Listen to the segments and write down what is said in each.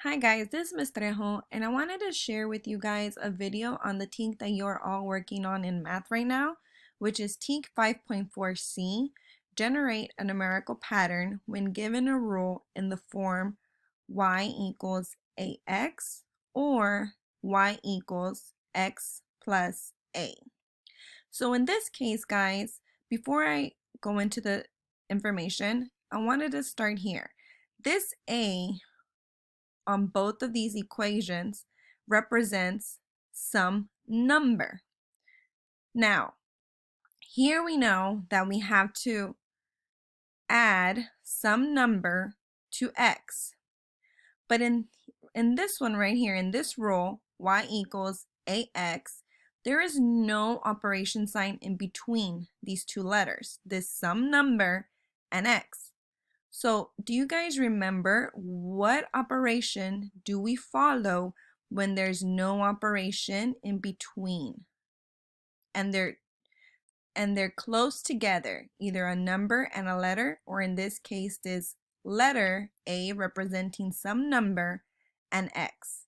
Hi guys, this is Ms. Trejo, and I wanted to share with you guys a video on the TEK that you're all working on in math right now, which is TEK 5.4c, generate a numerical pattern when given a rule in the form y equals ax or y equals x plus a. So in this case, guys, before I go into the information, I wanted to start here. This a on both of these equations represents some number. Now, here we know that we have to add some number to x. But in this one right here, in this rule, y equals ax, there is no operation sign in between these two letters, this some number and x. So do you guys remember what operation do we follow when there's no operation in between? And they're close together, either a number and a letter, or in this case, this letter A representing some number and X.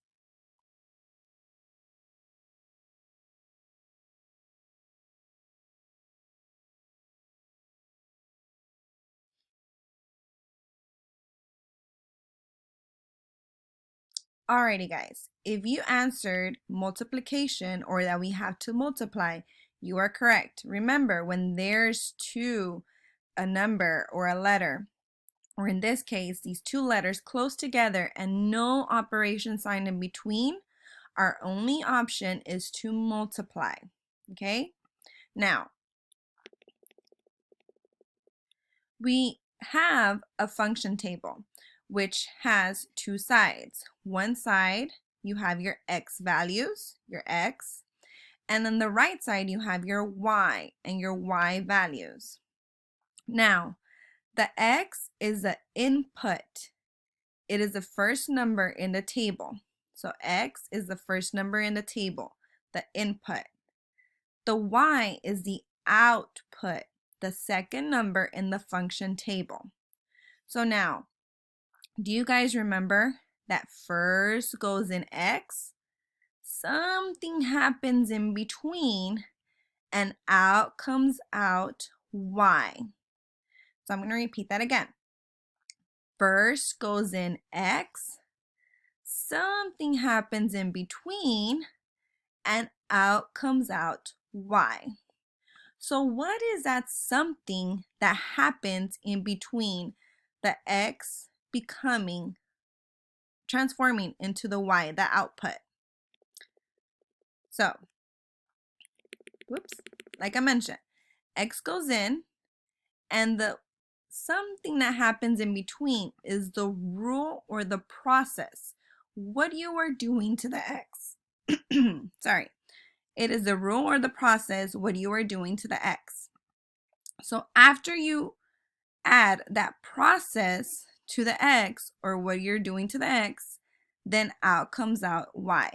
Alrighty guys, if you answered multiplication or that we have to multiply, you are correct. Remember, when there's a number or a letter, or in this case, these two letters close together and no operation sign in between, our only option is to multiply, okay? Now, we have a function table which has two sides. One side, you have your x values, your x, and then the right side, you have your y and your y values. Now, the x is the input. It is the first number in the table. So x is the first number in the table, the input. The y is the output, the second number in the function table. So now, do you guys remember that first goes in x? Something happens in between and out comes out y. So I'm going to repeat that again. First goes in x, something happens in between, and out comes out y. So what is that something that happens in between the x transforming into the y, the output? So, whoops, like I mentioned, x goes in, and the something that happens in between is the rule or the process. What you are doing to the x. Sorry. It is the rule or the process what you are doing to the x. So after you add that process to the x or what you're doing to the x, then out comes out y.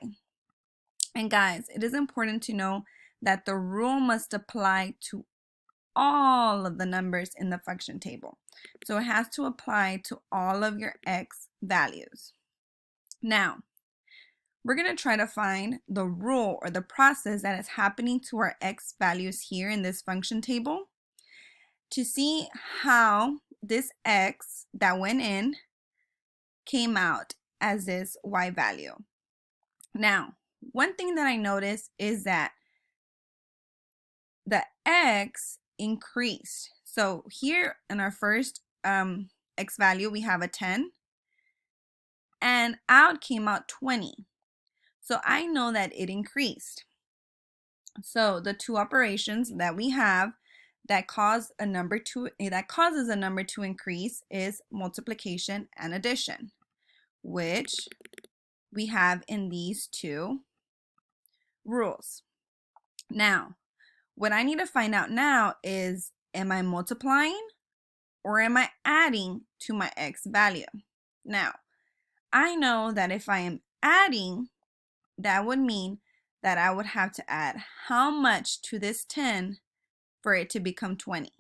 And guys, it is important to know that the rule must apply to all of the numbers in the function table. So it has to apply to all of your x values. Now, we're going to try to find the rule or the process that is happening to our x values here in this function table to see how this x that went in came out as this y value. Now, one thing that I noticed is that the x increased. So here in our first x value, we have a 10, and out came out 20. So I know that it increased. So the two operations that we have that causes a number to increase is multiplication and addition, which we have in these two rules. Now, what I need to find out now is, am I multiplying or am I adding to my x value? Now, I know that if I am adding, that would mean that I would have to add how much to this 10 for it to become 20.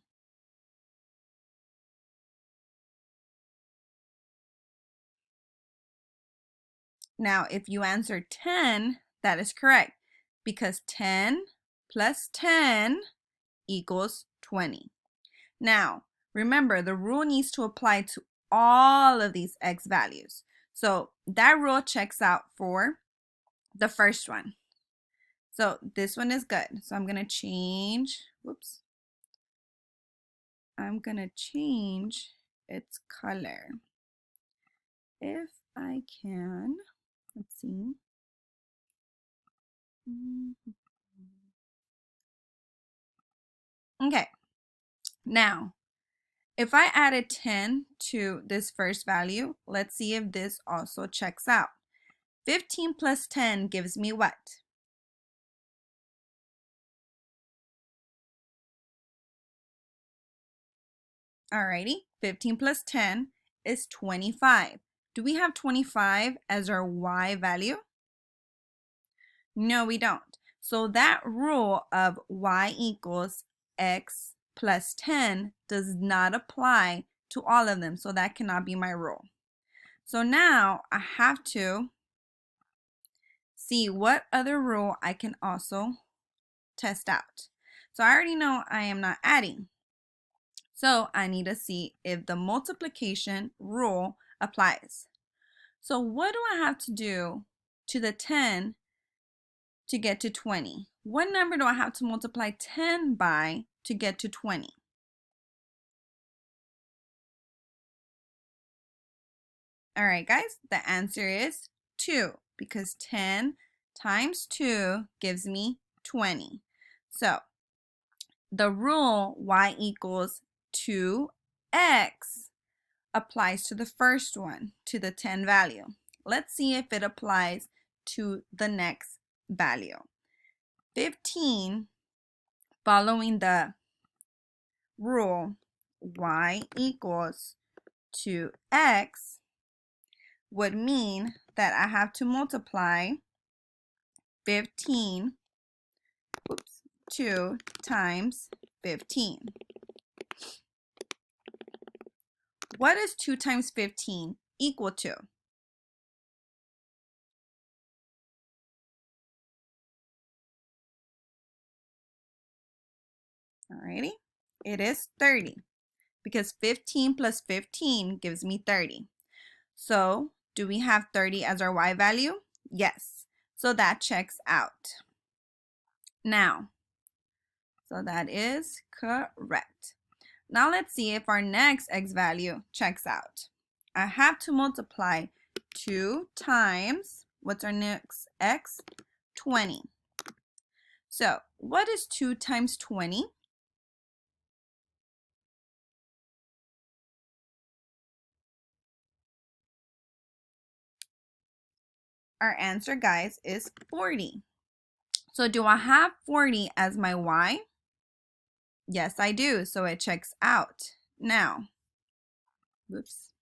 Now, if you answer 10, that is correct because 10 plus 10 equals 20. Now, remember, the rule needs to apply to all of these x values. So that rule checks out for the first one. So this one is good. So I'm going to change, whoops. I'm going to change its color. If I can, let's see. Okay, now, if I added 10 to this first value, let's see if this also checks out. 15 plus 10 gives me what? Alrighty, 15 plus 10 is 25. Do we have 25 as our y value? No, we don't. So that rule of y equals x plus 10 does not apply to all of them. So that cannot be my rule. So now I have to see what other rule I can also test out. So I already know I am not adding. So I need to see if the multiplication rule applies. So what do I have to do to the 10 to get to 20? What number do I have to multiply 10 by to get to 20? All right, guys, the answer is 2 because 10 times 2 gives me 20. So the rule y equals 2x applies to the first one, to the 10 value. Let's see if it applies to the next value. 15, following the rule y equals 2x, would mean that I have to multiply 15, 2 times 15. What is 2 times 15 equal to? Alrighty, it is 30 because 15 plus 15 gives me 30. So do we have 30 as our y value? Yes. So that checks out. Now, so that is correct. Now let's see if our next x value checks out. I have to multiply 2 times, what's our next x? 20. So what is 2 times 20? Our answer, guys, is 40. So do I have 40 as my y? Yes, I do. So it checks out. Now, whoops.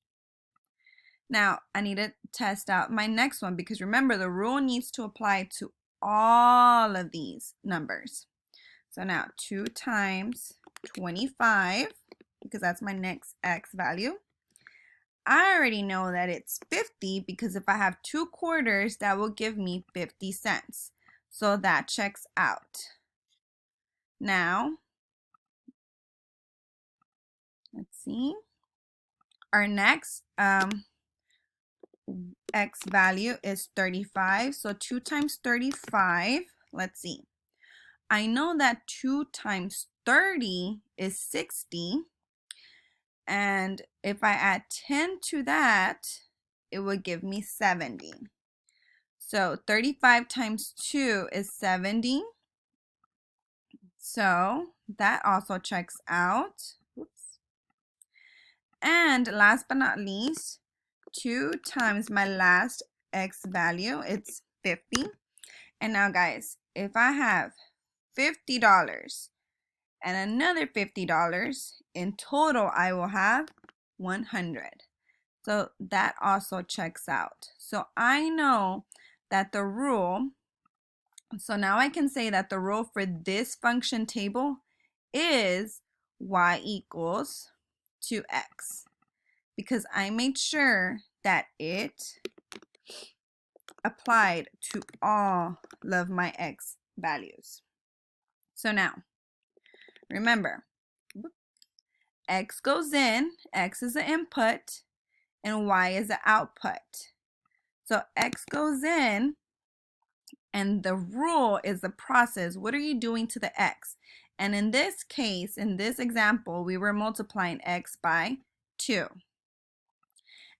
Now, I need to test out my next one because remember, the rule needs to apply to all of these numbers. So now 2 times 25, because that's my next x value. I already know that it's 50 because if I have 2 quarters, that will give me 50 cents. So that checks out. Now, let's see. Our next x value is 35. So 2 times 35, let's see. I know that 2 times 30 is 60. And if I add 10 to that, it would give me 70. So 35 times 2 is 70. So that also checks out. Oops. And last but not least, 2 times my last x value, it's 50. And now guys, if I have $50 and another $50, in total I will have 100. So that also checks out. So I know that the rule, so now I can say that the rule for this function table is y equals 2x because I made sure that it applied to all of my x values. So now, remember, x goes in, x is the input, and y is the output. So x goes in, and the rule is the process. What are you doing to the x? And in this case, in this example, we were multiplying x by 2.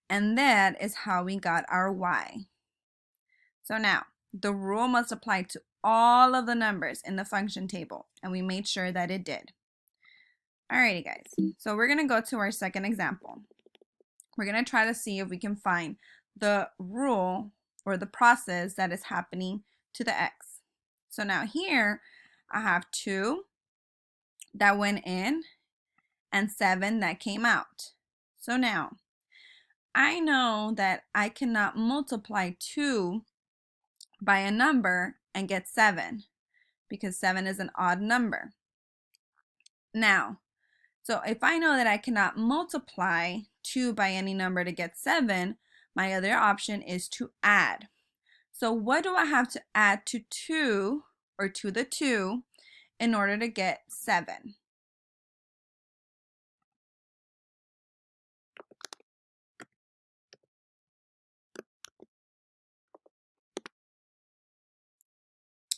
And that is how we got our y. So now, the rule must apply to all of the numbers in the function table, and we made sure that it did. Alrighty guys, so we're going to go to our second example. We're going to try to see if we can find the rule or the process that is happening to the x. So now here, I have 2 that went in and 7 that came out. So now, I know that I cannot multiply 2 by a number and get 7 because 7 is an odd number. Now, so if I know that I cannot multiply 2 by any number to get 7, my other option is to add. So what do I have to add to 2 or to the 2 in order to get 7?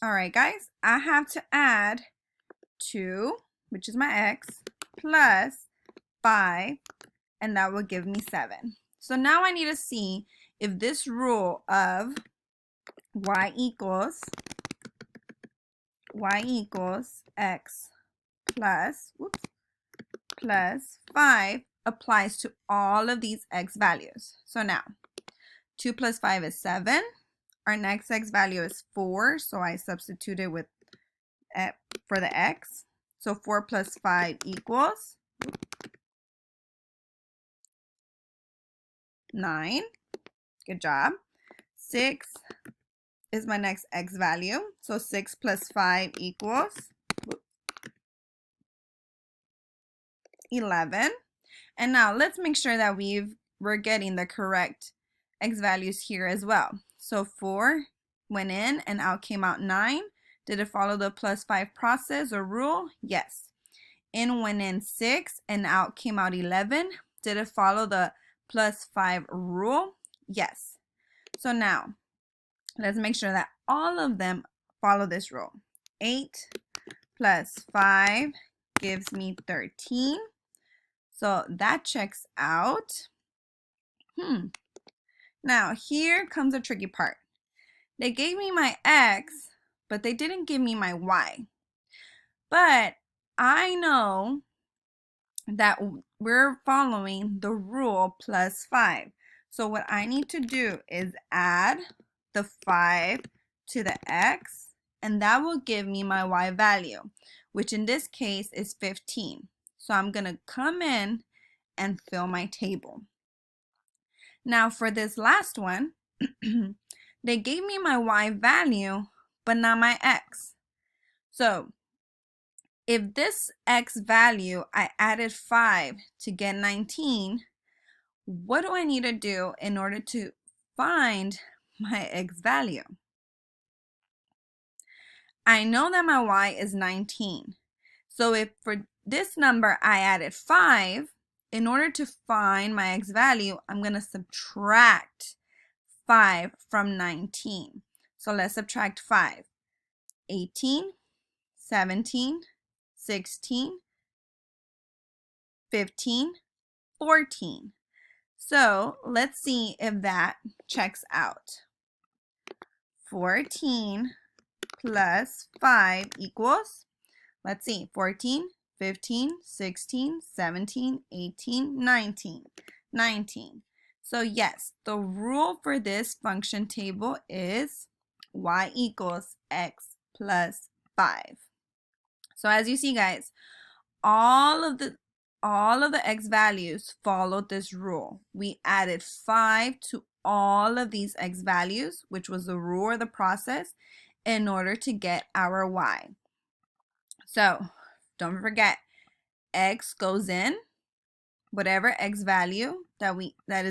All right, guys, I have to add 2, which is my x, plus 5, and that will give me 7. So now I need to see if this rule of y equals x plus 5 applies to all of these x values. So now 2 plus 5 is 7. Our next x value is 4, so I substituted with for the x. So 4 plus 5 equals 9. Good job. 6 is my next x value. So 6 plus 5 equals 11. And now let's make sure that we're getting the correct x values here as well. So 4 went in and out came out 9. Did it follow the plus 5 process or rule? Yes. In went in 6 and out came out 11. Did it follow the plus 5 rule? Yes. So now let's make sure that all of them follow this rule. 8 plus 5 gives me 13. So that checks out. Now here comes the tricky part. They gave me my x, but they didn't give me my y. But I know that we're following the rule plus 5. So what I need to do is add the 5 to the x, and that will give me my y value, which in this case is 15. So I'm going to come in and fill my table. Now for this last one, they gave me my y value, but not my x. So if this x value, I added 5 to get 19, what do I need to do in order to find my x value? I know that my y is 19. So if for this number I added 5, in order to find my x value, I'm going to subtract 5 from 19. So let's subtract 5. 18, 17, 16, 15, 14. So let's see if that checks out. 14 plus 5 equals, let's see, 14, 15, 16, 17, 18, 19. 19. So yes, the rule for this function table is y equals x plus 5. So as you see, guys, all of the x values followed this rule. We added 5 to all of these x values, which was the rule or the process, in order to get our y. So don't forget, x goes in, whatever x value that is